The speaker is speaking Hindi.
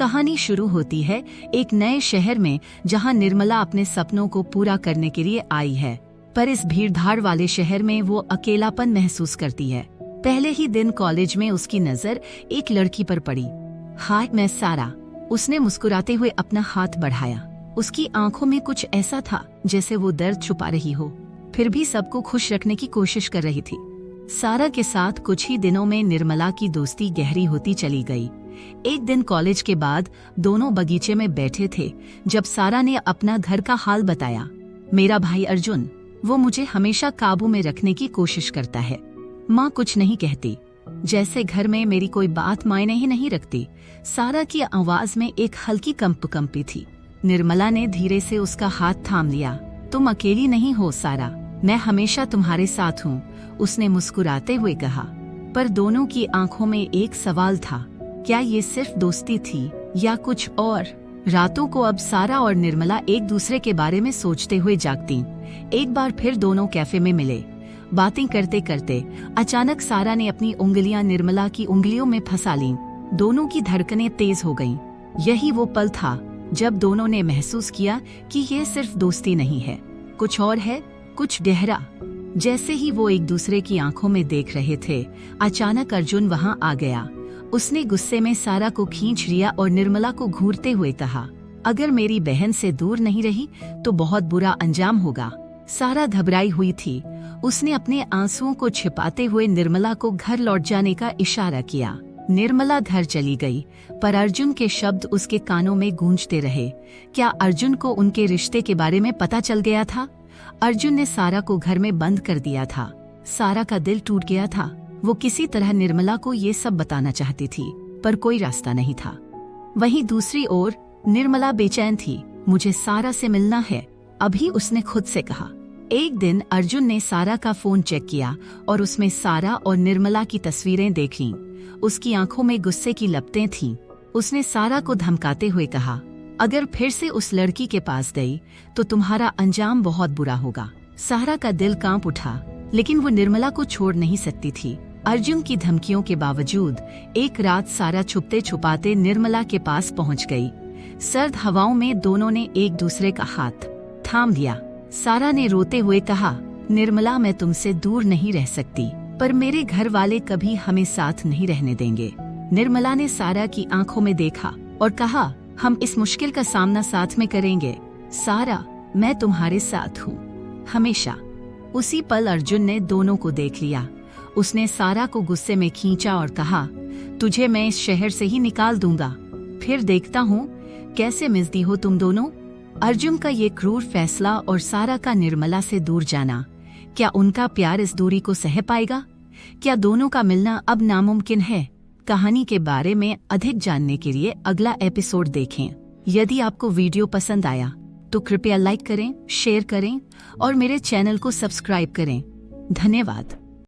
कहानी शुरू होती है एक नए शहर में, जहां निर्मला अपने सपनों को पूरा करने के लिए आई है। पर इस भीड़भाड़ वाले शहर में वो अकेलापन महसूस करती है। पहले ही दिन कॉलेज में उसकी नजर एक लड़की पर पड़ी। हाय, मैं सारा। उसने मुस्कुराते हुए अपना हाथ बढ़ाया। उसकी आंखों में कुछ ऐसा था जैसे वो दर्द छुपा रही हो, फिर भी सबको खुश रखने की कोशिश कर रही थी। सारा के साथ कुछ ही दिनों में निर्मला की दोस्ती गहरी होती चली गई। एक दिन कॉलेज के बाद दोनों बगीचे में बैठे थे जब सारा ने अपना घर का हाल बताया। मेरा भाई अर्जुन, वो मुझे हमेशा काबू में रखने की कोशिश करता है। माँ कुछ नहीं कहती, जैसे घर में मेरी कोई बात मायने ही नहीं रखती। सारा की आवाज में एक हल्की कंपी थी। निर्मला ने धीरे से उसका हाथ थाम लिया। तुम अकेली नहीं हो सारा, मैं हमेशा तुम्हारे साथ हूँ, उसने मुस्कुराते हुए कहा। पर दोनों की आंखों में एक सवाल था, क्या ये सिर्फ दोस्ती थी या कुछ और? रातों को अब सारा और निर्मला एक दूसरे के बारे में सोचते हुए जागती। एक बार फिर दोनों कैफे में मिले। बातें करते करते अचानक सारा ने अपनी उंगलियां निर्मला की उंगलियों में फंसा लीं। दोनों की धड़कनें तेज हो गईं। यही वो पल था जब दोनों ने महसूस किया कि ये सिर्फ दोस्ती नहीं है, कुछ और है, कुछ गहरा। जैसे ही वो एक दूसरे की आंखों में देख रहे थे, अचानक अर्जुन वहां आ गया। उसने गुस्से में सारा को खींच लिया और निर्मला को घूरते हुए कहा, अगर मेरी बहन से दूर नहीं रही तो बहुत बुरा अंजाम होगा। सारा घबराई हुई थी। उसने अपने आंसुओं को छिपाते हुए निर्मला को घर लौट जाने का इशारा किया। निर्मला घर चली गई, पर अर्जुन के शब्द उसके कानों में गूंजते रहे। क्या अर्जुन को उनके रिश्ते के बारे में पता चल गया था? अर्जुन ने सारा को घर में बंद कर दिया था। सारा का दिल टूट गया था। वो किसी तरह निर्मला को ये सब बताना चाहती थी, पर कोई रास्ता नहीं था। वहीं दूसरी ओर निर्मला बेचैन थी। मुझे सारा से मिलना है, अभी उसने खुद से कहा। एक दिन अर्जुन ने सारा का फोन चेक किया और उसमें सारा और निर्मला की तस्वीरें देख लीं। उसकी आंखों में गुस्से की लपटें थीं। उसने सारा को धमकाते हुए कहा, अगर फिर से उस लड़की के पास गई तो तुम्हारा अंजाम बहुत बुरा होगा। सारा का दिल कांप उठा, लेकिन वो निर्मला को छोड़ नहीं सकती थी। अर्जुन की धमकियों के बावजूद एक रात सारा छुपते छुपाते निर्मला के पास पहुंच गई। सर्द हवाओं में दोनों ने एक दूसरे का हाथ थाम लिया। सारा ने रोते हुए कहा, निर्मला, मैं तुमसे दूर नहीं रह सकती, पर मेरे घर वाले कभी हमें साथ नहीं रहने देंगे। निर्मला ने सारा की आंखों में देखा और कहा, हम इस मुश्किल का सामना साथ में करेंगे। सारा, मैं तुम्हारे साथ हूँ, हमेशा। उसी पल अर्जुन ने दोनों को देख लिया। उसने सारा को गुस्से में खींचा और कहा, तुझे मैं इस शहर से ही निकाल दूंगा, फिर देखता हूँ कैसे मिलती हो तुम दोनों। अर्जुन का ये क्रूर फैसला और सारा का निर्मला से दूर जाना, क्या उनका प्यार इस दूरी को सह पाएगा? क्या दोनों का मिलना अब नामुमकिन है? कहानी के बारे में अधिक जानने के लिए अगला एपिसोड देखें। यदि आपको वीडियो पसंद आया तो कृपया लाइक करें, शेयर करें और मेरे चैनल को सब्सक्राइब करें। धन्यवाद।